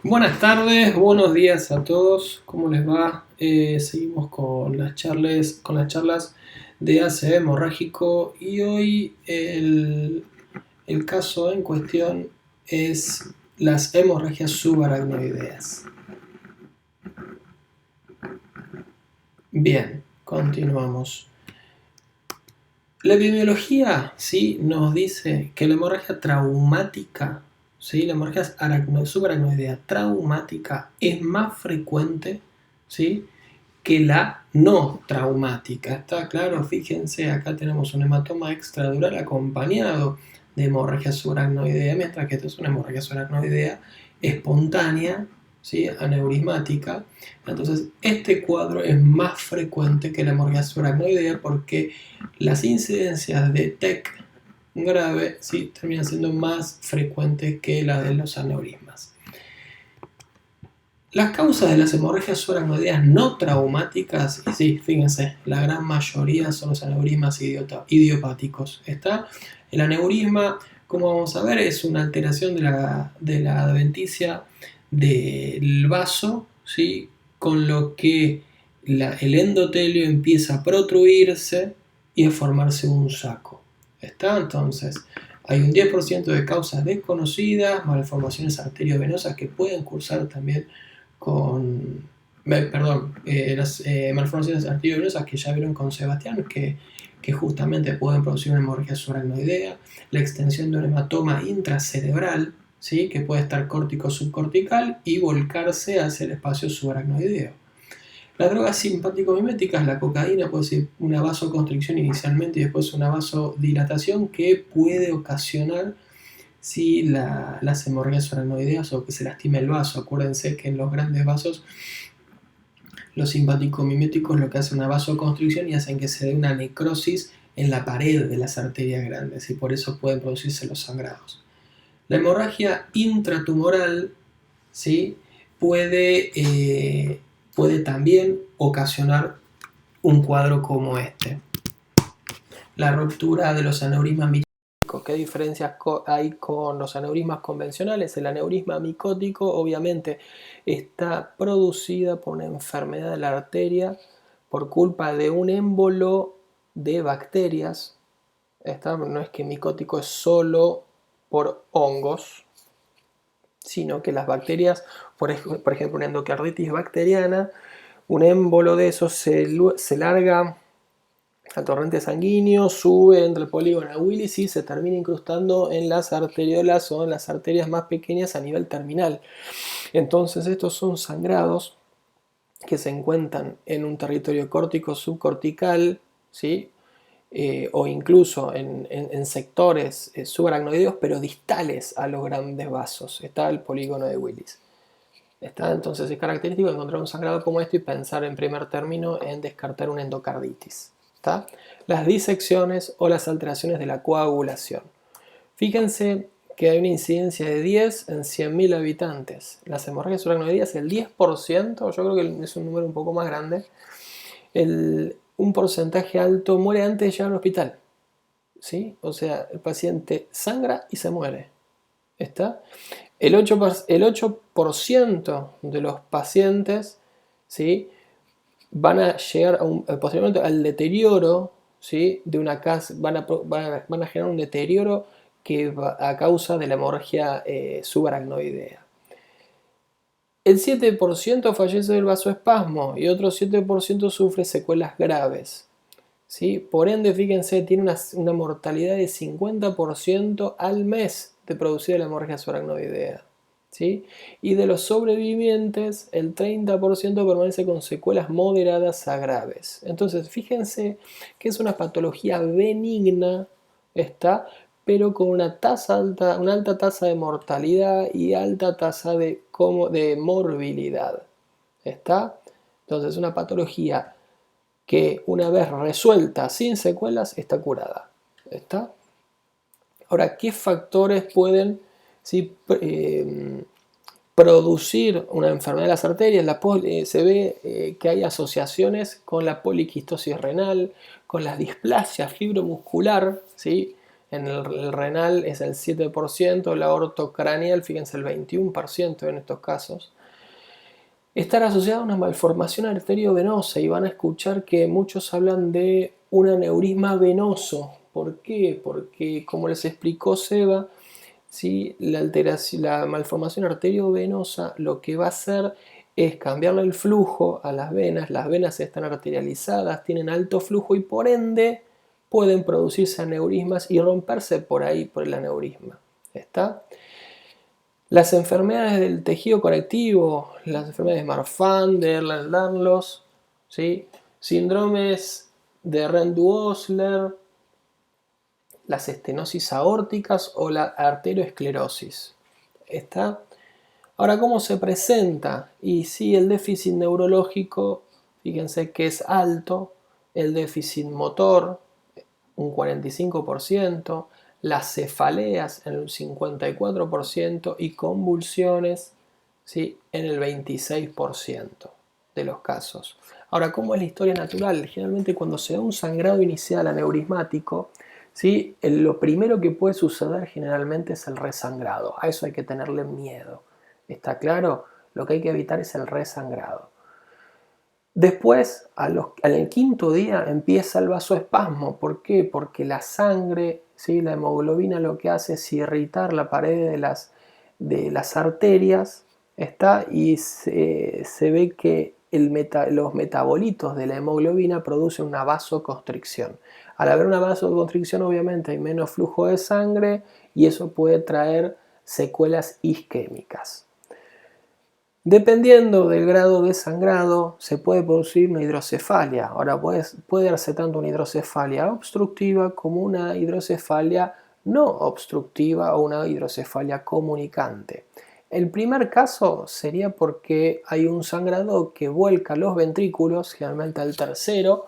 Buenas tardes, buenos días a todos, ¿cómo les va? Seguimos con las charlas de ACV hemorrágico y hoy el caso en cuestión es las hemorragias subaracnoideas. Bien, continuamos. La epidemiología sí nos dice que la hemorragia traumática, ¿sí? La hemorragia subaracnoidea traumática es más frecuente, ¿sí?, que la no traumática. ¿Está claro? Fíjense, acá tenemos un hematoma extradural acompañado de hemorragia subaracnoidea, mientras que esto es una hemorragia subaracnoidea espontánea, ¿sí?, aneurismática. Entonces, este cuadro es más frecuente que la hemorragia subaracnoidea porque las incidencias de TEC grave, ¿sí?, terminan siendo más frecuentes que las de los aneurismas. Las causas de las hemorragias subaracnoideas no traumáticas, y sí, fíjense, la gran mayoría son los aneurismas idiopáticos. ¿Está? El aneurisma, como vamos a ver, es una alteración de la adventicia del vaso, ¿sí?, con lo que el endotelio empieza a protruirse y a formarse un saco. ¿Está? Entonces, hay un 10% de causas desconocidas, malformaciones arteriovenosas que pueden cursar también con, las malformaciones arteriovenosas que ya vieron con Sebastián, que justamente pueden producir una hemorragia subaracnoidea, la extensión de un hematoma intracerebral, ¿sí?, que puede estar córtico-subcortical y volcarse hacia el espacio subaracnoideo. Las drogas simpático-miméticas, la cocaína puede ser una vasoconstricción inicialmente y después una vasodilatación que puede ocasionar las hemorragias subaracnoideas o que se lastime el vaso. Acuérdense que en los grandes vasos los simpático-miméticos lo que hacen una vasoconstricción y hacen que se dé una necrosis en la pared de las arterias grandes y por eso pueden producirse los sangrados. La hemorragia intratumoral, ¿sí?, puede también ocasionar un cuadro como este. La ruptura de los aneurismas micóticos. ¿Qué diferencias hay con los aneurismas convencionales? El aneurisma micótico obviamente está producida por una enfermedad de la arteria por culpa de un émbolo de bacterias. No es que micótico es solo por hongos, sino que las bacterias, por ejemplo una endocarditis bacteriana, un émbolo de esos se larga al torrente sanguíneo, sube entre el polígono a Willis y se termina incrustando en las arteriolas o en las arterias más pequeñas a nivel terminal. Entonces estos son sangrados que se encuentran en un territorio córtico subcortical, ¿sí?, o incluso en sectores subaracnoideos, pero distales a los grandes vasos. Está el polígono de Willis. Entonces es característico encontrar un sangrado como este y pensar en primer término en descartar una endocarditis. ¿Está? Las disecciones o las alteraciones de la coagulación. Fíjense que hay una incidencia de 10 en 100.000 habitantes. Las hemorragias subaracnoideas, el 10%, yo creo que es un número un poco más grande, un porcentaje alto muere antes de llegar al hospital. ¿Sí? O sea, el paciente sangra y se muere. ¿Está? El 8% de los pacientes, ¿sí?, van a llegar posteriormente al deterioro, ¿sí?, de una casa, van a generar un deterioro a causa de la hemorragia subaracnoidea. El 7% fallece del vasoespasmo y otro 7% sufre secuelas graves. ¿Sí? Por ende, fíjense, tiene una mortalidad de 50% al mes de producir la hemorragia subaracnoidea. ¿Sí? Y de los sobrevivientes, el 30% permanece con secuelas moderadas a graves. Entonces, fíjense que es una patología benigna, pero con una alta tasa de mortalidad y alta tasa de morbilidad. Entonces, es una patología que una vez resuelta sin secuelas está curada. Ahora, ¿qué factores pueden producir una enfermedad de las arterias? Se ve que hay asociaciones con la poliquistosis renal, con la displasia fibromuscular, ¿sí?, En el renal es el 7%, el aorto craneal, fíjense, el 21% en estos casos. Estar asociada a una malformación arteriovenosa, y van a escuchar que muchos hablan de un aneurisma venoso. ¿Por qué? Porque, como les explicó Seba, ¿sí? La malformación arteriovenosa lo que va a hacer es cambiarle el flujo a las venas están arterializadas, tienen alto flujo y por ende pueden producirse aneurismas y romperse por ahí por el aneurisma. ¿Está? Las enfermedades del tejido conectivo, las enfermedades de Marfan, de Ehlers-Danlos, ¿sí? Síndromes de Rendu-Osler, las estenosis aórticas o la arterioesclerosis. ¿Está? Ahora, ¿cómo se presenta? Y sí, el déficit neurológico, fíjense que es alto, el déficit motor, un 45%, las cefaleas en el 54% y convulsiones, ¿sí? En el 26% de los casos. Ahora, ¿cómo es la historia natural? Generalmente cuando se da un sangrado inicial aneurismático, ¿sí? Lo primero que puede suceder generalmente es el resangrado. A eso hay que tenerle miedo. ¿Está claro? Lo que hay que evitar es el resangrado. Después, al quinto día, empieza el vasoespasmo. ¿Por qué? Porque la sangre, ¿sí? La hemoglobina lo que hace es irritar la pared de las arterias, ¿está? Y se ve que los metabolitos de la hemoglobina producen una vasoconstricción. Al haber una vasoconstricción, obviamente hay menos flujo de sangre y eso puede traer secuelas isquémicas. Dependiendo del grado de sangrado, se puede producir una hidrocefalia. Ahora puede darse tanto una hidrocefalia obstructiva como una hidrocefalia no obstructiva o una hidrocefalia comunicante. El primer caso sería porque hay un sangrado que vuelca los ventrículos, generalmente al tercero,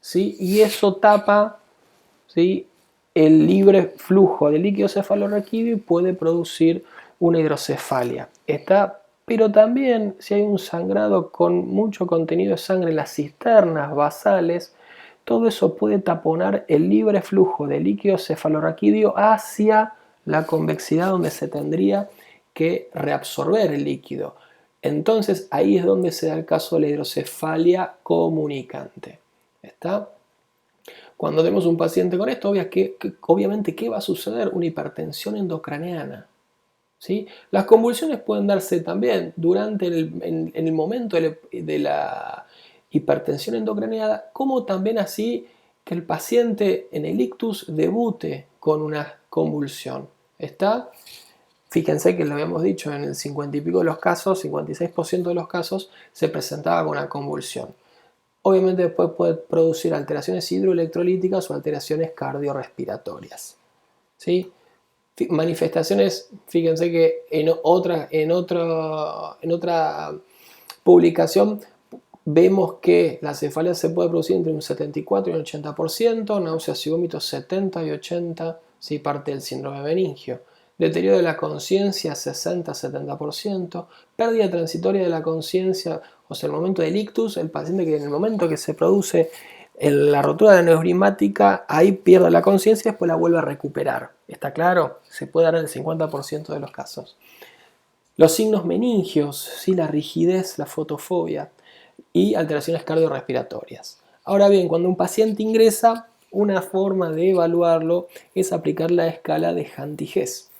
¿sí? Y eso tapa, ¿sí? El libre flujo de líquido cefalorraquídeo y puede producir una hidrocefalia. Pero también si hay un sangrado con mucho contenido de sangre en las cisternas basales, todo eso puede taponar el libre flujo de líquido cefalorraquídeo hacia la convexidad donde se tendría que reabsorber el líquido. Entonces ahí es donde se da el caso de la hidrocefalia comunicante. ¿Está? Cuando tenemos un paciente con esto, obviamente, ¿qué va a suceder? Una hipertensión endocraneana. ¿Sí? Las convulsiones pueden darse también en el momento de la hipertensión endocraneada, como también así que el paciente en el ictus debute con una convulsión. ¿Está? Fíjense que lo habíamos dicho, en el 50 y pico de los casos, 56% de los casos, se presentaba con una convulsión. Obviamente después puede producir alteraciones hidroelectrolíticas o alteraciones cardiorrespiratorias. ¿Sí? Manifestaciones, fíjense que en otra publicación vemos que la cefalea se puede producir entre un 74 y un 80%, náuseas y vómitos 70 y 80%, si parte del síndrome meningio. Deterioro de la conciencia 60-70%, pérdida transitoria de la conciencia, o sea, el momento del ictus, el paciente que en el momento que se produce la rotura de la neurismática, ahí pierde la conciencia y después la vuelve a recuperar. ¿Está claro? Se puede dar en el 50% de los casos. Los signos meningios, ¿sí? La rigidez, la fotofobia y alteraciones cardiorrespiratorias. Ahora bien, cuando un paciente ingresa, una forma de evaluarlo es aplicar la escala de Hanty-Hess.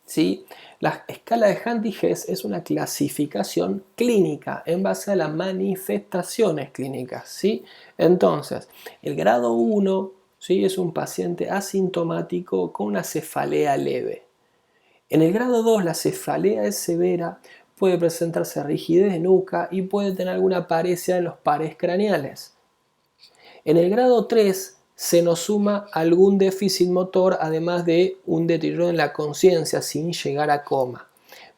¿Sí? La escala de Hanty-Hess es una clasificación clínica en base a las manifestaciones clínicas. ¿Sí? Entonces, el grado 1, ¿sí? Es un paciente asintomático con una cefalea leve. En el grado 2, la cefalea es severa, puede presentarse rigidez de nuca y puede tener alguna paresia en los pares craneales. En el grado 3, se nos suma algún déficit motor, además de un deterioro en la conciencia sin llegar a coma.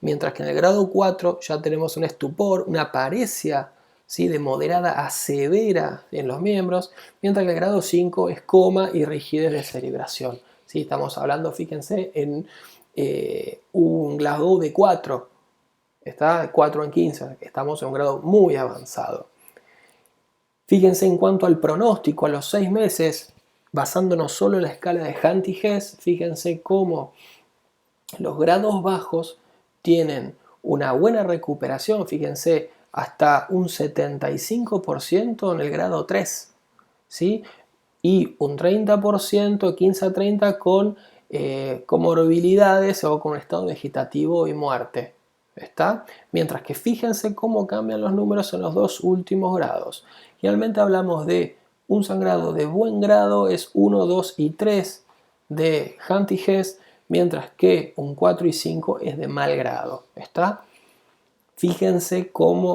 Mientras que en el grado 4 ya tenemos un estupor, una paresia, ¿sí? De moderada a severa en los miembros, mientras que el grado 5 es coma y rigidez de cerebración. ¿Sí? Estamos hablando, fíjense, en un Glasgow de 4, está 4 en 15, estamos en un grado muy avanzado. Fíjense en cuanto al pronóstico, a los 6 meses, basándonos solo en la escala de Hunt y Hess, fíjense cómo los grados bajos tienen una buena recuperación, fíjense, hasta un 75% en el grado 3, ¿sí? Y un 30%, 15 a 30 con comorbilidades o con estado vegetativo y muerte. ¿Está? Mientras que fíjense cómo cambian los números en los dos últimos grados. Realmente hablamos de un sangrado de buen grado es 1, 2 y 3 de Hunt y Hess, mientras que un 4 y 5 es de mal grado. ¿Está? Fíjense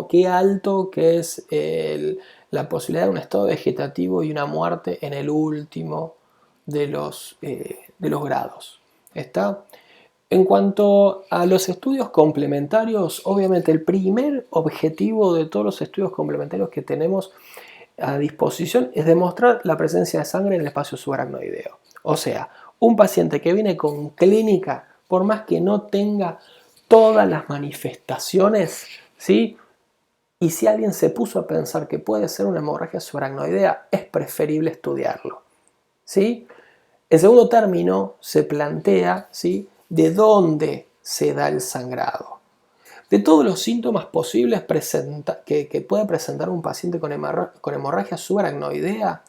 qué alto que es la posibilidad de un estado vegetativo y una muerte en el último de los grados. ¿Está? En cuanto a los estudios complementarios, obviamente el primer objetivo de todos los estudios complementarios que tenemos a disposición es demostrar la presencia de sangre en el espacio subaracnoideo. O sea, un paciente que viene con clínica, por más que no tenga todas las manifestaciones, ¿sí? Y si alguien se puso a pensar que puede ser una hemorragia subaracnoidea, es preferible estudiarlo, ¿sí? En segundo término, se plantea, ¿sí?, de dónde se da el sangrado. De todos los síntomas posibles que puede presentar un paciente con hemorragia subaracnoidea,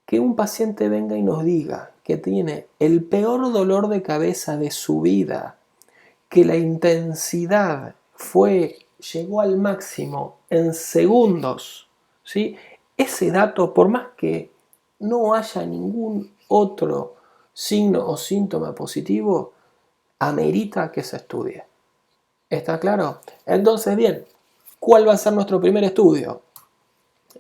que un paciente venga y nos diga que tiene el peor dolor de cabeza de su vida, que la intensidad llegó al máximo en segundos, ¿sí? Ese dato, por más que no haya ningún otro signo o síntoma positivo, amerita que se estudie. ¿Está claro? Entonces, bien, ¿cuál va a ser nuestro primer estudio?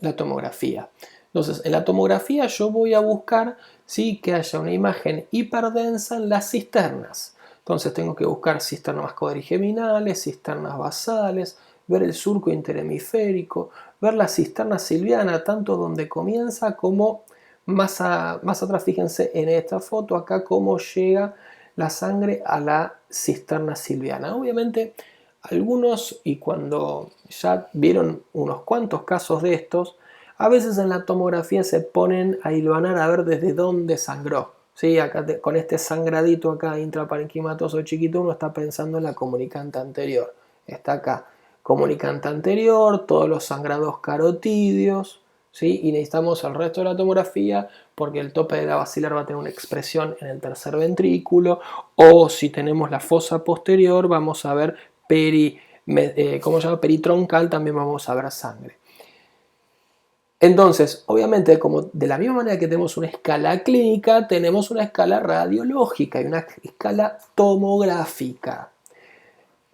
La tomografía. Entonces, en la tomografía yo voy a buscar, ¿sí?, que haya una imagen hiperdensa en las cisternas. Entonces tengo que buscar cisternas quadrigeminales, cisternas basales, ver el surco interhemisférico, ver la cisterna silviana, tanto donde comienza como más atrás. Fíjense en esta foto acá cómo llega la sangre a la cisterna silviana. Obviamente algunos, y cuando ya vieron unos cuantos casos de estos, a veces en la tomografía se ponen a hilvanar a ver desde dónde sangró. ¿Sí? Acá con este sangradito acá intraparenquimatoso chiquito uno está pensando en la comunicante anterior. Está acá, comunicante anterior, todos los sangrados carotídeos, ¿sí? Y necesitamos el resto de la tomografía porque el tope de la basilar va a tener una expresión en el tercer ventrículo, o si tenemos la fosa posterior vamos a ver peritroncal, también vamos a ver sangre. Entonces, obviamente, como de la misma manera que tenemos una escala clínica, tenemos una escala radiológica y una escala tomográfica.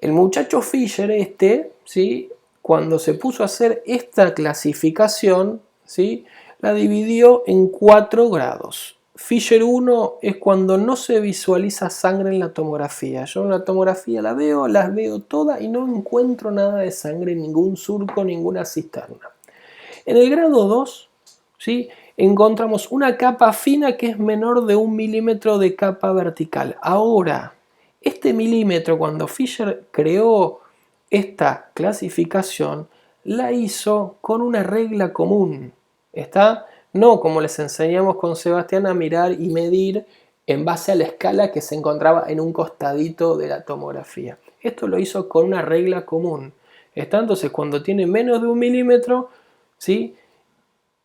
El muchacho Fisher ¿sí?, cuando se puso a hacer esta clasificación, ¿sí?, la dividió en 4 grados. Fisher 1 es cuando no se visualiza sangre en la tomografía. Yo en la tomografía las veo todas y no encuentro nada de sangre, ningún surco, ninguna cisterna. En el grado 2, ¿sí?, encontramos una capa fina que es menor de 1 milímetro de capa vertical. Ahora, este milímetro, cuando Fisher creó esta clasificación, la hizo con una regla común. ¿Está? No como les enseñamos con Sebastián a mirar y medir en base a la escala que se encontraba en un costadito de la tomografía. Esto lo hizo con una regla común. ¿Está? Entonces, cuando tiene menos de 1 milímetro, ¿sí?,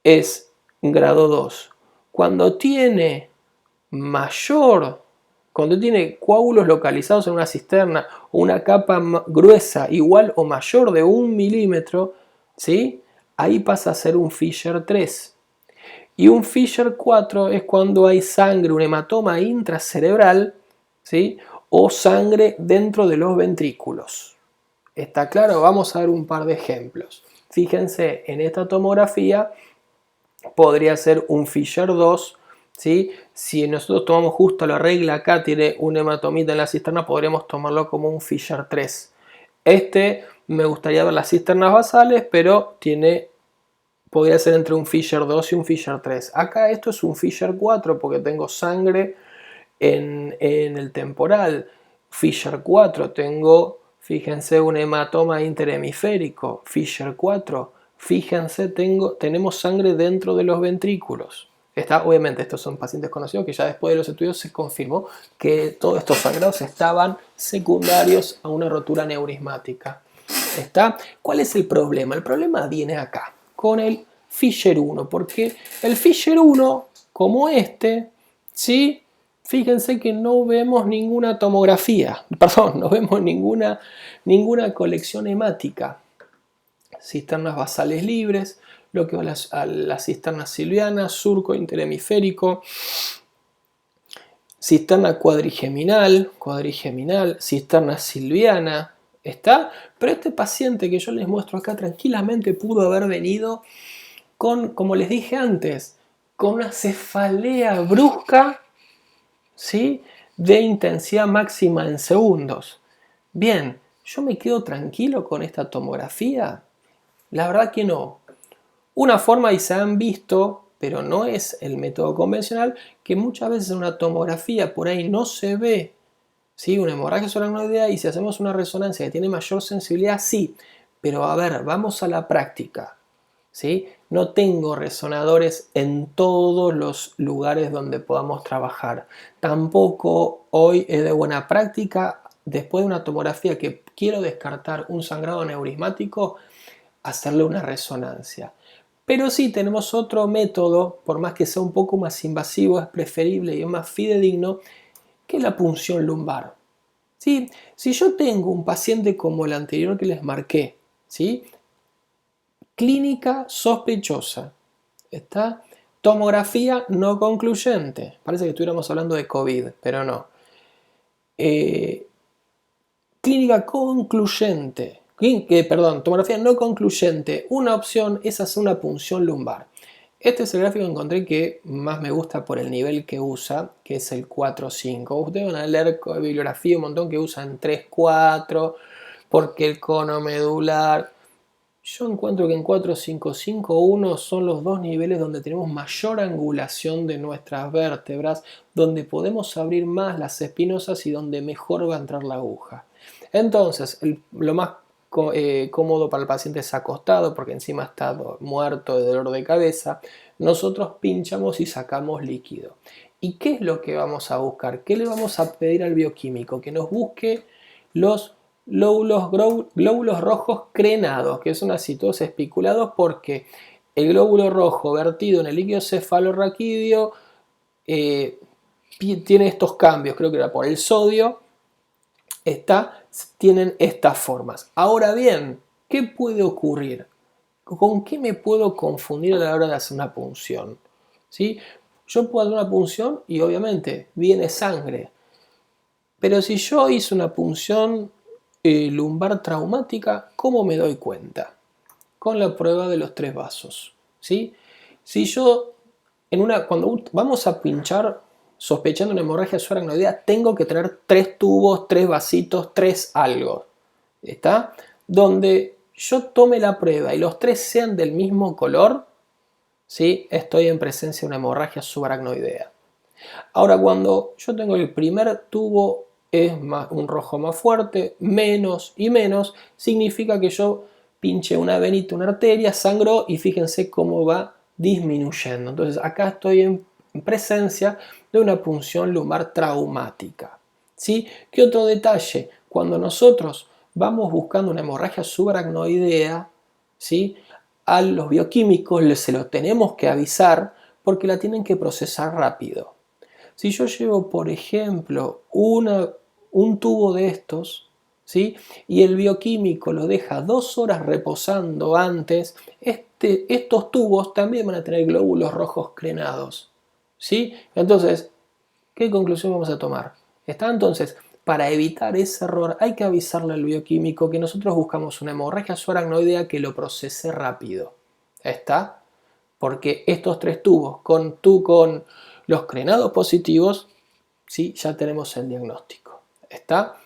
es grado 2. Cuando tiene coágulos localizados en una cisterna o una capa gruesa igual o mayor de 1 milímetro, ¿sí?, ahí pasa a ser un Fisher 3. Y un Fisher 4 es cuando hay sangre, un hematoma intracerebral, ¿sí?, o sangre dentro de los ventrículos. ¿Está claro? Vamos a ver un par de ejemplos. Fíjense, en esta tomografía podría ser un Fisher 2, ¿sí? Si nosotros tomamos justo la regla acá, tiene un hematomita en la cisterna, podríamos tomarlo como un Fisher 3. Me gustaría ver las cisternas basales, pero podría ser entre un Fisher 2 y un Fisher 3. Acá esto es un Fisher 4 porque tengo sangre en el temporal. Fisher 4 tengo, fíjense, un hematoma interhemisférico. Fisher 4, fíjense, tenemos sangre dentro de los ventrículos. Obviamente estos son pacientes conocidos que ya después de los estudios se confirmó que todos estos sangrados estaban secundarios a una rotura neurismática. ¿Cuál es el problema? El problema viene acá, con el Fisher 1, porque el Fisher 1, como ¿sí? Fíjense que no vemos ninguna tomografía, perdón, no vemos ninguna colección hemática. Cisternas basales libres, lo que va a la cisterna silviana, surco interhemisférico, cisterna cuadrigeminal, cisterna silviana, pero este paciente que yo les muestro acá tranquilamente pudo haber venido con, como les dije antes, con una cefalea brusca, ¿sí?, de intensidad máxima en segundos. Bien, ¿yo me quedo tranquilo con esta tomografía? La verdad que no. Una forma, y se han visto, pero no es el método convencional, que muchas veces en una tomografía por ahí no se ve, ¿sí?, una hemorragia subaracnoidea, y si hacemos una resonancia que tiene mayor sensibilidad, sí. Pero a ver, vamos a la práctica, ¿sí? No tengo resonadores en todos los lugares donde podamos trabajar. Tampoco hoy es de buena práctica, después de una tomografía que quiero descartar un sangrado neurismático, hacerle una resonancia. Pero sí tenemos otro método, por más que sea un poco más invasivo, es preferible y es más fidedigno, que es la punción lumbar. ¿Sí? Si yo tengo un paciente como el anterior que les marqué, ¿sí?, clínica sospechosa, tomografía no concluyente, parece que estuviéramos hablando de COVID, pero no. Clínica concluyente, tomografía no concluyente, una opción es hacer una punción lumbar. Este es el gráfico que encontré que más me gusta por el nivel que usa, que es el 4-5. Ustedes van a leer bibliografía un montón que usan 3-4, porque el cono medular. Yo encuentro que en 4-5-5-1 son los dos niveles donde tenemos mayor angulación de nuestras vértebras, donde podemos abrir más las espinosas y donde mejor va a entrar la aguja. Entonces, lo más cómodo para el paciente es acostado, porque encima está muerto de dolor de cabeza. Nosotros pinchamos y sacamos líquido. ¿Y qué es lo que vamos a buscar? ¿Qué le vamos a pedir al bioquímico? Que nos busque los glóbulos rojos crenados, que son así todos espiculados, porque el glóbulo rojo vertido en el líquido cefalorraquídeo tiene estos cambios, creo que era por el sodio, tienen estas formas. Ahora bien, ¿qué puede ocurrir? ¿Con qué me puedo confundir a la hora de hacer una punción? ¿Sí? Yo puedo hacer una punción y obviamente viene sangre. Pero si yo hice una punción lumbar traumática, ¿cómo me doy cuenta? Con la prueba de los 3 vasos. ¿Sí? Si yo, cuando vamos a pinchar sospechando una hemorragia subaracnoidea, tengo que tener 3 tubos, 3 vasitos, 3 algo. ¿Está? Donde yo tome la prueba y los 3 sean del mismo color, ¿sí?, estoy en presencia de una hemorragia subaracnoidea. Ahora, cuando yo tengo el primer tubo es un rojo más fuerte, menos y menos, significa que yo pinché una venita, una arteria, sangró y fíjense cómo va disminuyendo. Entonces acá estoy en presencia de una punción lumbar traumática. ¿Sí? ¿Qué otro detalle? Cuando nosotros vamos buscando una hemorragia subaracnoidea, ¿sí?, a los bioquímicos se lo tenemos que avisar porque la tienen que procesar rápido. Si yo llevo, por ejemplo, un tubo de estos, ¿sí?, y el bioquímico lo deja 2 horas reposando antes, estos tubos también van a tener glóbulos rojos crenados. ¿Sí? Entonces, ¿qué conclusión vamos a tomar? Entonces, para evitar ese error hay que avisarle al bioquímico que nosotros buscamos una hemorragia subaracnoidea que lo procese rápido. ¿Está? Porque estos 3 tubos con los crenados positivos, ¿sí?, ya tenemos el diagnóstico. ¿Está?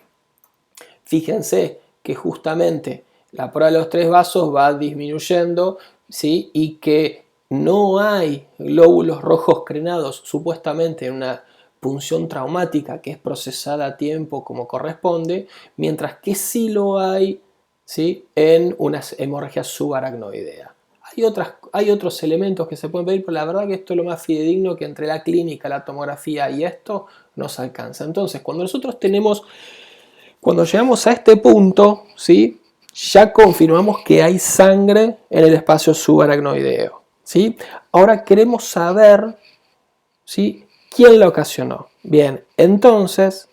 Fíjense que justamente la prueba de los 3 vasos va disminuyendo, ¿sí?, y que no hay glóbulos rojos crenados supuestamente en una punción traumática que es procesada a tiempo como corresponde, mientras que sí lo hay, ¿sí?, en una hemorragia subaracnoidea. Hay otros elementos que se pueden pedir, pero la verdad que esto es lo más fidedigno, que entre la clínica, la tomografía y esto nos alcanza. Entonces, cuando llegamos a este punto, ¿sí?, ya confirmamos que hay sangre en el espacio subaracnoideo, ¿sí? Ahora queremos saber, ¿sí?, quién la ocasionó. Bien, entonces,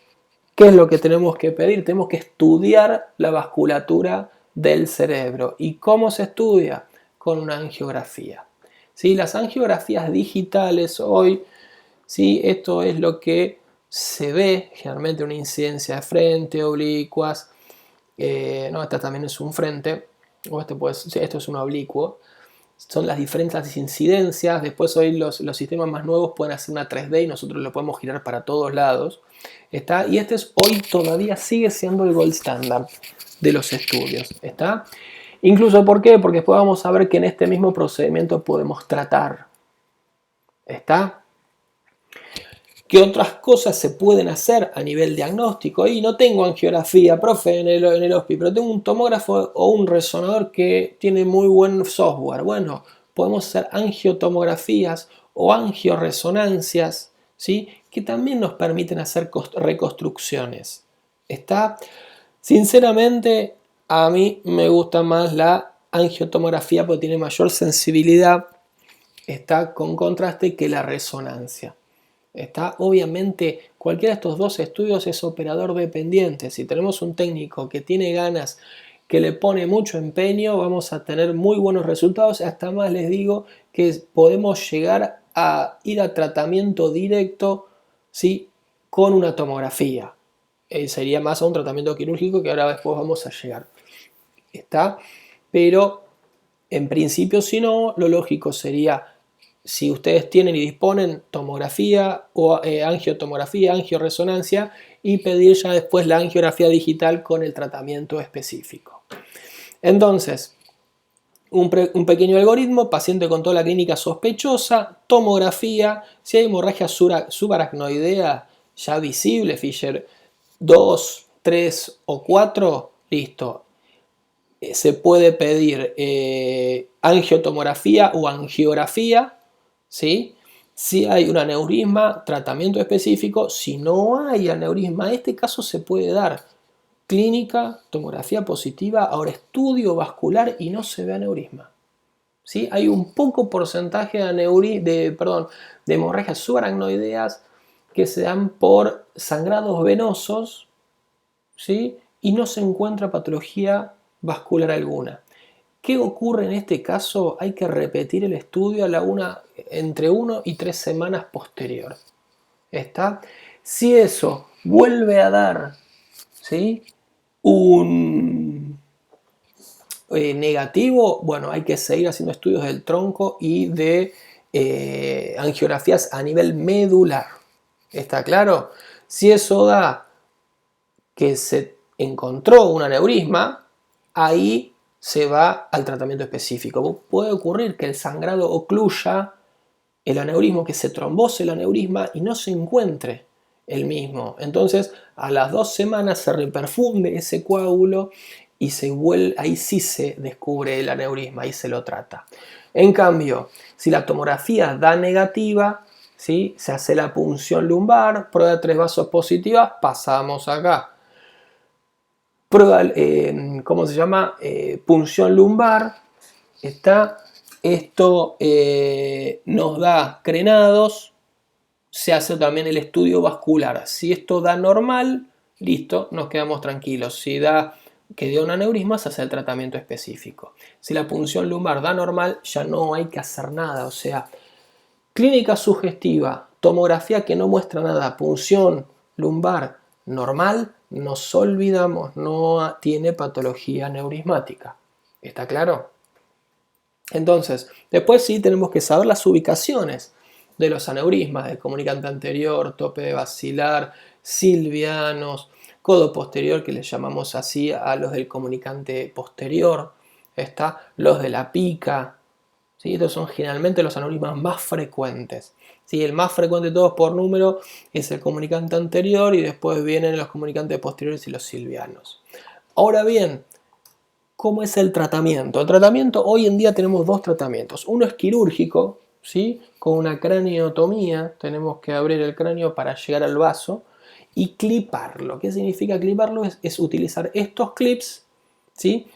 ¿qué es lo que tenemos que pedir? Tenemos que estudiar la vasculatura del cerebro. ¿Y cómo se estudia? Con una angiografía. ¿Sí? Las angiografías digitales hoy, ¿sí?, esto es lo que se ve generalmente, una incidencia de frente, oblicuas. No, esta también es un frente, o esto es un oblicuo. Son las diferentes incidencias. Después hoy los sistemas más nuevos pueden hacer una 3D y nosotros lo podemos girar para todos lados. ¿Está? Y hoy todavía sigue siendo el gold standard de los estudios. ¿Está? Incluso, ¿por qué? Porque después vamos a ver que en este mismo procedimiento podemos tratar. ¿Está? ¿Qué otras cosas se pueden hacer a nivel diagnóstico? Y no tengo angiografía, profe, en el hospital, pero tengo un tomógrafo o un resonador que tiene muy buen software. Bueno, podemos hacer angiotomografías o angioresonancias, ¿sí?, que también nos permiten hacer reconstrucciones. ¿Está? Sinceramente, a mí me gusta más la angiotomografía porque tiene mayor sensibilidad, está con contraste, que la resonancia. ¿Está? Obviamente, cualquiera de estos dos estudios es operador dependiente. Si tenemos un técnico que tiene ganas, que le pone mucho empeño, vamos a tener muy buenos resultados. Hasta más les digo que podemos llegar a ir a tratamiento directo, ¿sí?, con una tomografía. Sería más a un tratamiento quirúrgico, que ahora después vamos a llegar. ¿Está? Pero en principio, si no, lo lógico sería, si ustedes tienen y disponen, tomografía o angiotomografía, angioresonancia, y pedir ya después la angiografía digital con el tratamiento específico. Entonces, un pequeño algoritmo: paciente con toda la clínica sospechosa, tomografía, si hay hemorragia subaracnoidea ya visible, Fisher 2, 3 o 4, listo. Se puede pedir angiotomografía o angiografía, ¿sí? Si hay un aneurisma, tratamiento específico. Si no hay aneurisma, en este caso se puede dar clínica, tomografía positiva, ahora estudio vascular y no se ve aneurisma. ¿Sí? Hay un poco porcentaje de hemorragias subaracnoideas que se dan por sangrados venosos, ¿sí?, y no se encuentra patología vascular alguna. ¿Qué ocurre en este caso? Hay que repetir el estudio entre 1 y 3 semanas posterior. ¿Está? Si eso vuelve a dar, ¿sí?, un negativo, bueno, hay que seguir haciendo estudios del tronco y de angiografías a nivel medular. ¿Está claro? Si eso da que se encontró un aneurisma, ahí se va al tratamiento específico. Puede ocurrir que el sangrado ocluya el aneurisma, que se trombose el aneurisma y no se encuentre el mismo. Entonces, a las 2 semanas se reperfunde ese coágulo y ahí sí se descubre el aneurisma y se lo trata. En cambio, si la tomografía da negativa, ¿sí?, se hace la punción lumbar, prueba de 3 vasos positivas, pasamos acá. Prueba, ¿cómo se llama? Punción lumbar. Esto nos da crenados. Se hace también el estudio vascular. Si esto da normal, listo, nos quedamos tranquilos. Si da que dio un aneurisma, se hace el tratamiento específico. Si la punción lumbar da normal, ya no hay que hacer nada. O sea, clínica sugestiva, tomografía que no muestra nada, punción lumbar normal, nos olvidamos, no tiene patología aneurismática. ¿Está claro? Entonces, después sí tenemos que saber las ubicaciones de los aneurismas, del comunicante anterior, tope de basilar, silvianos, codo posterior, que le llamamos así a los del comunicante posterior, los de la pica. ¿Sí? Estos son generalmente los aneurismas más frecuentes. ¿Sí? El más frecuente de todos por número es el comunicante anterior y después vienen los comunicantes posteriores y los silvianos. Ahora bien, ¿Cómo es el tratamiento? El tratamiento, hoy en día tenemos dos tratamientos. Uno es quirúrgico, ¿sí? Con una craneotomía, tenemos que abrir el cráneo para llegar al vaso y cliparlo. ¿Qué significa cliparlo? Es utilizar estos clips, ¿sí?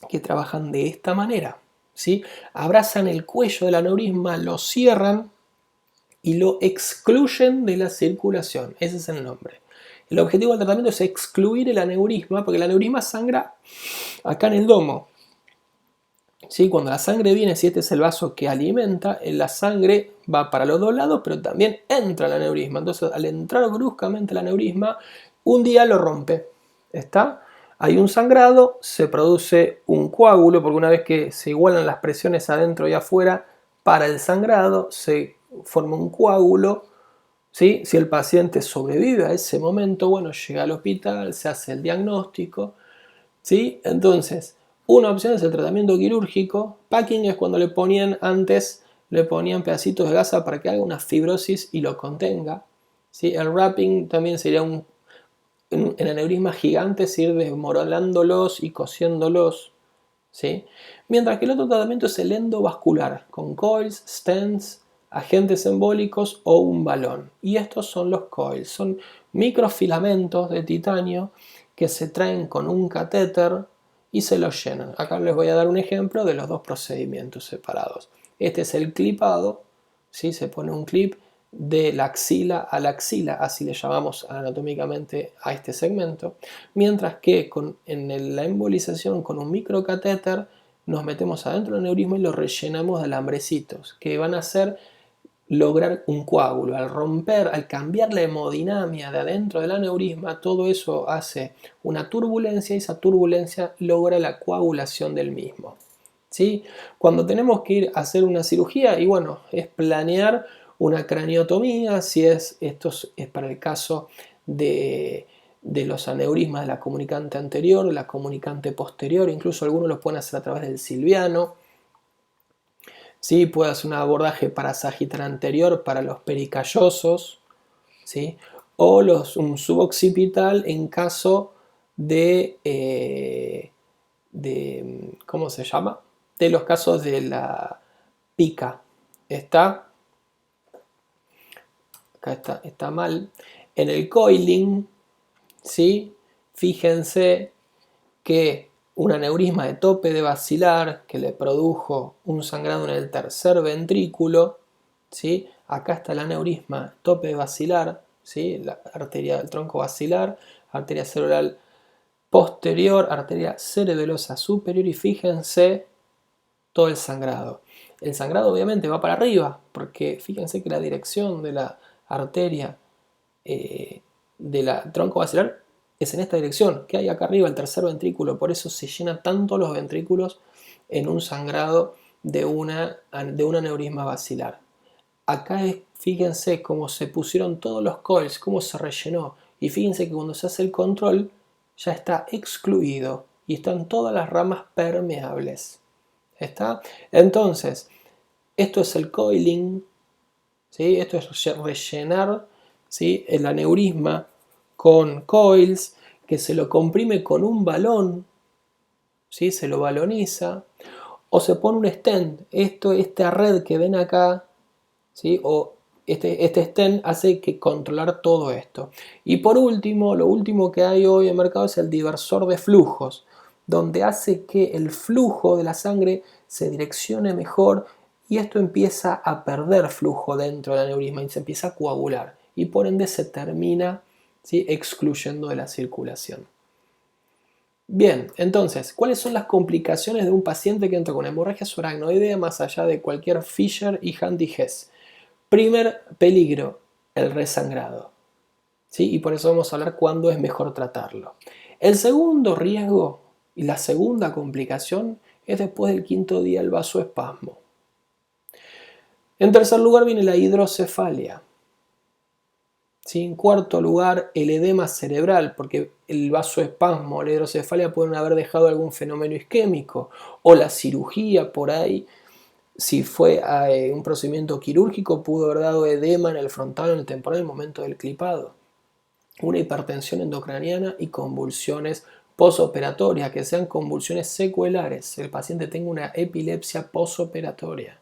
Que trabajan de esta manera, ¿sí? Abrazan el cuello del aneurisma, lo cierran y lo excluyen de la circulación. Ese es el nombre. El objetivo del tratamiento es excluir el aneurisma, porque el aneurisma sangra acá en el domo. ¿Sí? Cuando la sangre viene, si este es el vaso que alimenta, la sangre va para los dos lados, pero también entra el aneurisma. Entonces, al entrar bruscamente el aneurisma, un día lo rompe. ¿Está? Hay un sangrado, se produce un coágulo, porque una vez que se igualan las presiones adentro y afuera, para el sangrado se forma un coágulo. ¿Sí? Si el paciente sobrevive a ese momento, bueno, llega al hospital, se hace el diagnóstico. ¿Sí? Entonces, una opción es el tratamiento quirúrgico. Packing es cuando le ponían pedacitos de gasa para que haga una fibrosis y lo contenga. ¿Sí? El wrapping también sería en aneurismas gigantes ir desmoronándolos y cosiéndolos. ¿Sí? Mientras que el otro tratamiento es el endovascular, con coils, stents, agentes embólicos o un balón. Y estos son los coils, son microfilamentos de titanio que se traen con un catéter y se los llenan. Acá les voy a dar un ejemplo de los dos procedimientos separados. Este es el clipado, ¿sí? Se pone un clip de la axila a la axila, así le llamamos anatómicamente a este segmento, mientras que en la embolización con un microcatéter nos metemos adentro del aneurisma y lo rellenamos de alambrecitos que van a hacer lograr un coágulo. Al romper, al cambiar la hemodinamia de adentro del aneurisma, todo eso hace una turbulencia y esa turbulencia logra la coagulación del mismo. ¿Sí? Cuando tenemos que ir a hacer una cirugía, y bueno, es planear una craniotomía, si esto es para el caso de los aneurismas de la comunicante anterior, la comunicante posterior, incluso algunos los pueden hacer a través del silviano. ¿Sí? Puede hacer un abordaje parasagital anterior para los pericallosos, ¿sí? O un suboccipital en caso ¿cómo se llama? De los casos de la pica. Acá está mal. En el coiling, ¿sí? Fíjense que un aneurisma de tope de basilar que le produjo un sangrado en el tercer ventrículo, ¿sí? Acá está el aneurisma tope basilar, ¿sí? La arteria del tronco basilar, arteria cerebral posterior, arteria cerebelosa superior y fíjense todo el sangrado. El sangrado obviamente va para arriba, porque fíjense que la dirección de la arteria de la tronco basilar es en esta dirección, que hay acá arriba el tercer ventrículo, por eso se llenan tanto los ventrículos en un sangrado de un aneurisma basilar. Acá fíjense cómo se pusieron todos los coils, cómo se rellenó, y fíjense que cuando se hace el control ya está excluido y están todas las ramas permeables. ¿Está? Entonces, esto es el coiling, ¿sí? Esto es rellenar, ¿sí? El aneurisma con coils, que se lo comprime con un balón, ¿sí? Se lo baloniza, o se pone un stent. Esta red que ven acá, ¿sí? O este stent hace que controlar todo esto. Y por último, lo último que hay hoy en el mercado es el diversor de flujos, donde hace que el flujo de la sangre se direccione mejor y esto empieza a perder flujo dentro del aneurisma y se empieza a coagular y por ende se termina, ¿sí? Excluyendo de la circulación. Bien, entonces, ¿cuáles son las complicaciones de un paciente que entra con hemorragia subaracnoidea más allá de cualquier Fisher y Handy-Hess? Primer peligro, el resangrado, ¿sí? Y por eso vamos a hablar cuándo es mejor tratarlo. El segundo riesgo y la segunda complicación es después del quinto día el vasoespasmo. En tercer lugar viene la hidrocefalia. ¿Sí? En cuarto lugar, el edema cerebral, porque el vasoespasmo o la hidrocefalia pueden haber dejado algún fenómeno isquémico, o la cirugía por ahí, si fue un procedimiento quirúrgico, pudo haber dado edema en el frontal o en el temporal en el momento del clipado. Una hipertensión endocraniana y convulsiones posoperatoria, que sean convulsiones secuelares, el paciente tenga una epilepsia posoperatoria.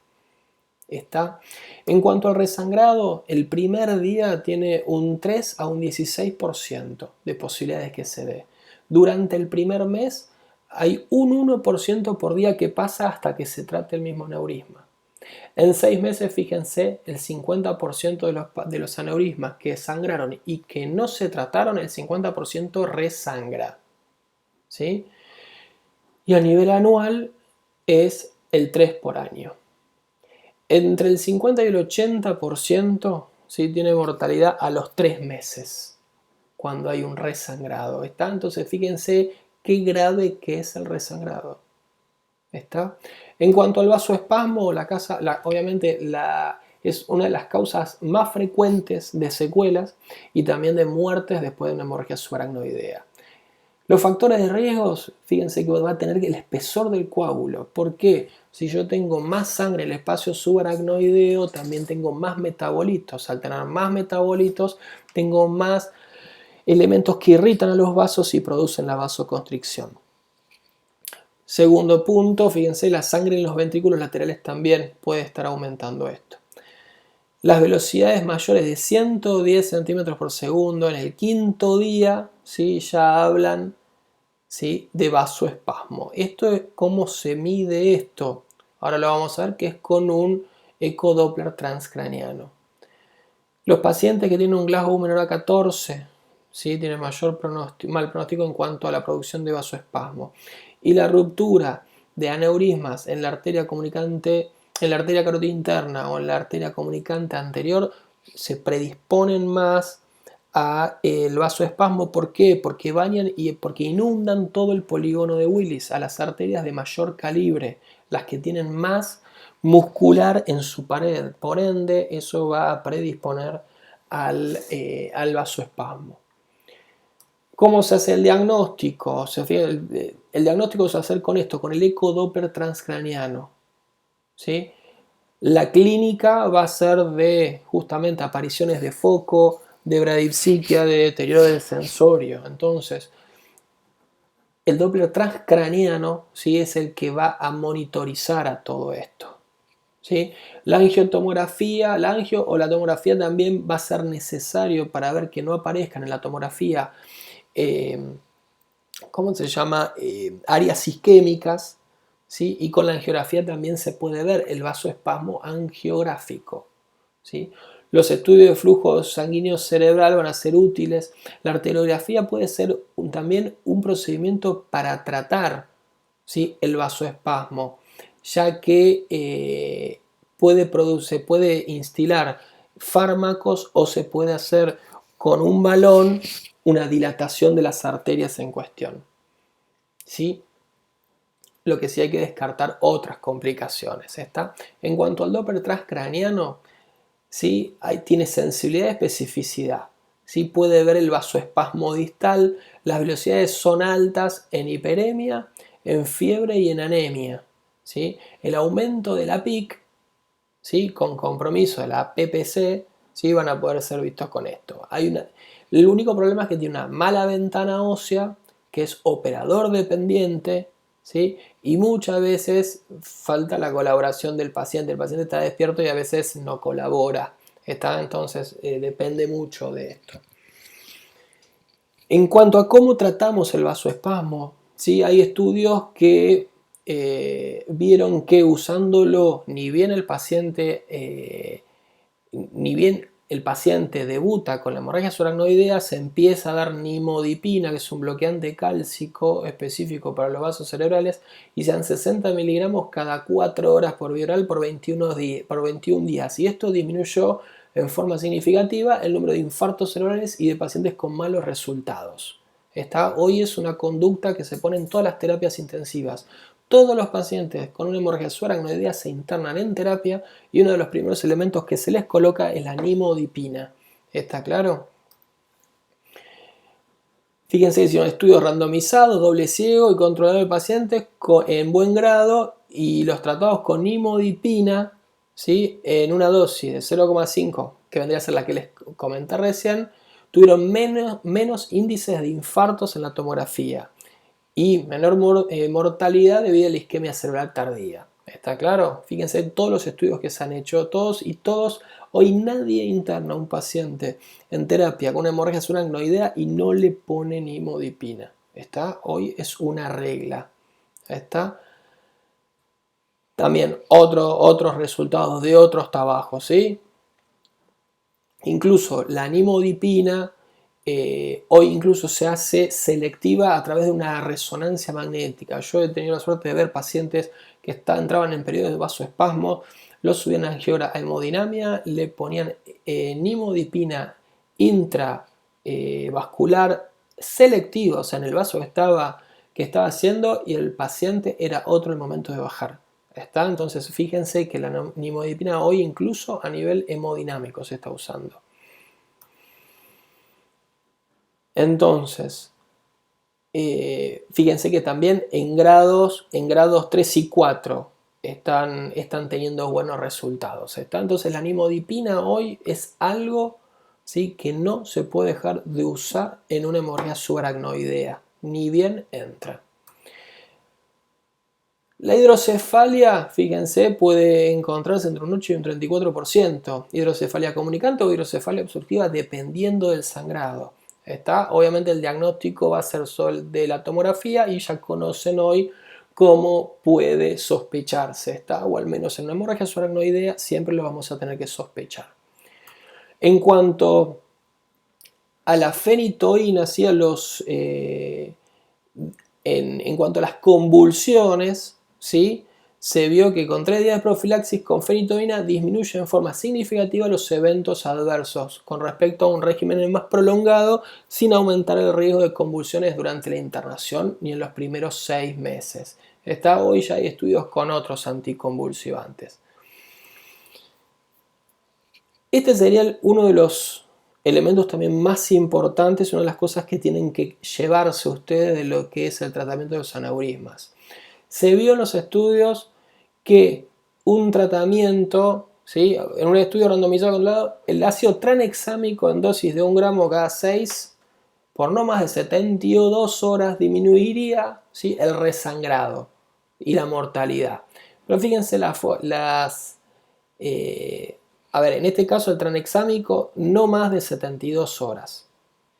¿Está? En cuanto al resangrado, el primer día tiene un 3 a un 16% de posibilidades que se dé. Durante el primer mes hay un 1% por día que pasa hasta que se trate el mismo aneurisma. En 6 meses, fíjense, el 50% de los aneurismas que sangraron y que no se trataron, el 50% resangra. ¿Sí? Y a nivel anual es el 3 por año. Entre el 50 y el 80%, ¿sí?, tiene mortalidad a los 3 meses, cuando hay un resangrado. ¿Está? Entonces fíjense qué grave que es el resangrado. ¿Está? En cuanto al vasoespasmo, obviamente es una de las causas más frecuentes de secuelas y también de muertes después de una hemorragia subaracnoidea. Los factores de riesgos, fíjense que va a tener el espesor del coágulo. ¿Por qué? Si yo tengo más sangre en el espacio subaracnoideo, también tengo más metabolitos. Al tener más metabolitos, tengo más elementos que irritan a los vasos y producen la vasoconstricción. Segundo punto, fíjense, la sangre en los ventrículos laterales también puede estar aumentando esto. Las velocidades mayores de 110 centímetros por segundo en el quinto día, ¿sí?, ya hablan, ¿sí?, de vasoespasmo. Esto es cómo se mide esto. Ahora lo vamos a ver, que es con un ecodoppler transcraniano. Los pacientes que tienen un Glasgow menor a 14, ¿sí?, tienen mal pronóstico en cuanto a la producción de vasoespasmo. Y la ruptura de aneurismas en la arteria comunicante, en la arteria carótida interna o en la arteria comunicante anterior, se predisponen más a el vasoespasmo. ¿Por qué? Porque bañan y porque inundan todo el polígono de Willis, a las arterias de mayor calibre, las que tienen más muscular en su pared. Por ende, eso va a predisponer al vasoespasmo. ¿Cómo se hace el diagnóstico? El diagnóstico se va a hacer con esto, con el ecodoppler transcraniano. ¿Sí? La clínica va a ser de justamente apariciones de foco, de bradipsiquia, de deterioro del sensorio. Entonces, el Doppler transcraniano, ¿sí?, es el que va a monitorizar a todo esto. ¿Sí? La angiotomografía, la tomografía también va a ser necesario para ver que no aparezcan en la tomografía ¿cómo se llama? Áreas isquémicas, ¿sí? Y con la angiografía también se puede ver el vasoespasmo angiográfico, ¿sí? Los estudios de flujo sanguíneo cerebral van a ser útiles. La arteriografía puede ser también un procedimiento para tratar, ¿sí?, el vasoespasmo, ya que se puede instilar fármacos o se puede hacer con un balón una dilatación de las arterias en cuestión. ¿Sí? Lo que sí hay que descartar otras complicaciones. ¿Está? En cuanto al Doppler transcraniano, ¿sí?, tiene sensibilidad y especificidad. ¿Sí? Puede ver el vasoespasmo distal. Las velocidades son altas en hiperemia, en fiebre y en anemia. ¿Sí? El aumento de la PIC, ¿sí?, con compromiso de la PPC, ¿sí?, van a poder ser vistos con esto. El único problema es que tiene una mala ventana ósea, que es operador dependiente, ¿sí?, y muchas veces falta la colaboración del paciente. El paciente está despierto y a veces no colabora. Entonces depende mucho de esto. En cuanto a cómo tratamos el vasoespasmo, ¿sí?, hay estudios que vieron que usándolo, ni bien el paciente debuta con la hemorragia subaracnoidea, se empieza a dar nimodipina, que es un bloqueante cálcico específico para los vasos cerebrales, y se dan 60 miligramos cada 4 horas por vía oral por 21 días. Y esto disminuyó en forma significativa el número de infartos cerebrales y de pacientes con malos resultados. Hoy es una conducta que se pone en todas las terapias intensivas. Todos los pacientes con una hemorragia subaracnoidea se internan en terapia y uno de los primeros elementos que se les coloca es la nimodipina. ¿Está claro? Fíjense que hicieron estudios randomizados, doble ciego y controlado de pacientes en buen grado, y los tratados con nimodipina, ¿sí?, en una dosis de 0,5, que vendría a ser la que les comenté recién, tuvieron menos índices de infartos en la tomografía. y menor mortalidad debido a la isquemia cerebral tardía. ¿Está claro? Fíjense en todos los estudios que se han hecho, todos, hoy nadie interna a un paciente en terapia con una hemorragia subaracnoidea y no le pone nimodipina. ¿Está? Hoy es una regla. ¿Está? También otros resultados de otros trabajos, ¿sí? Incluso la nimodipina hoy incluso se hace selectiva a través de una resonancia magnética. Yo he tenido la suerte de ver pacientes que entraban en periodos de vasoespasmo, los subían a hemodinamia, le ponían nimodipina intravascular selectiva, o sea, en el vaso que estaba haciendo, y el paciente era otro el momento de bajar. ¿Está? Entonces fíjense que la nimodipina hoy incluso a nivel hemodinámico se está usando. Entonces, fíjense que también en grados 3 y 4 están teniendo buenos resultados. ¿Está? Entonces la nimodipina hoy es algo, ¿sí?, que no se puede dejar de usar en una hemorragia subaracnoidea, ni bien entra. La hidrocefalia, fíjense, puede encontrarse entre un 8 y un 34%. Hidrocefalia comunicante o hidrocefalia obstructiva dependiendo del sangrado. ¿Está? Obviamente el diagnóstico va a ser solo de la tomografía y ya conocen hoy cómo puede sospecharse. ¿Está? O al menos en una hemorragia subaracnoidea siempre lo vamos a tener que sospechar. En cuanto a la fenitoína, ¿sí?, en cuanto a las convulsiones, ¿sí?, se vio que con 3 días de profilaxis con fenitoína disminuye en forma significativa los eventos adversos con respecto a un régimen más prolongado sin aumentar el riesgo de convulsiones durante la internación ni en los primeros 6 meses. Hoy ya hay estudios con otros anticonvulsivantes. Este sería uno de los elementos también más importantes, una de las cosas que tienen que llevarse ustedes de lo que es el tratamiento de los aneurismas. Se vio en los estudios que un tratamiento, ¿sí?, en un estudio randomizado controlado, el ácido tranexámico en dosis de 1 gramo cada 6 por no más de 72 horas disminuiría, ¿sí?, el resangrado y la mortalidad. Pero fíjense en este caso el tranexámico no más de 72 horas.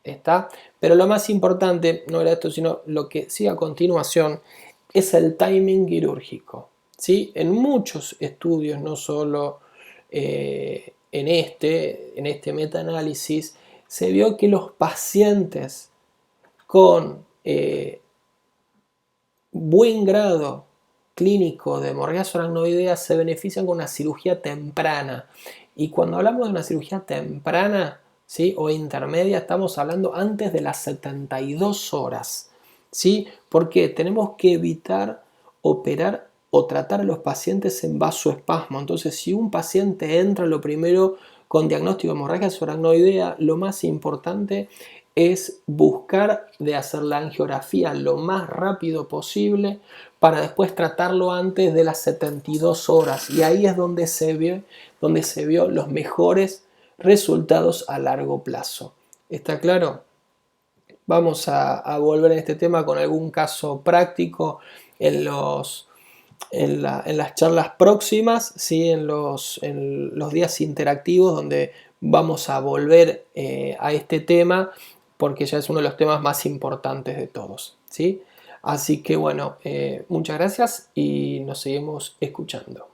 ¿Está? Pero lo más importante no era esto, sino lo que sigue a continuación es el timing quirúrgico. ¿Sí? En muchos estudios, no solo en este metaanálisis, se vio que los pacientes con buen grado clínico de hemorragia subaracnoidea se benefician con una cirugía temprana. Y cuando hablamos de una cirugía temprana, ¿sí?, o intermedia, estamos hablando antes de las 72 horas. ¿Sí? Porque tenemos que evitar operar o tratar a los pacientes en vasoespasmo. Entonces, si un paciente entra lo primero con diagnóstico de hemorragia subaracnoidea, lo más importante es buscar de hacer la angiografía lo más rápido posible para después tratarlo antes de las 72 horas. Y ahí es donde se vio los mejores resultados a largo plazo. ¿Está claro? Vamos a volver a este tema con algún caso práctico en las charlas próximas, ¿sí?, en los días interactivos donde vamos a volver a este tema porque ya es uno de los temas más importantes de todos, ¿sí? Así que bueno, muchas gracias y nos seguimos escuchando.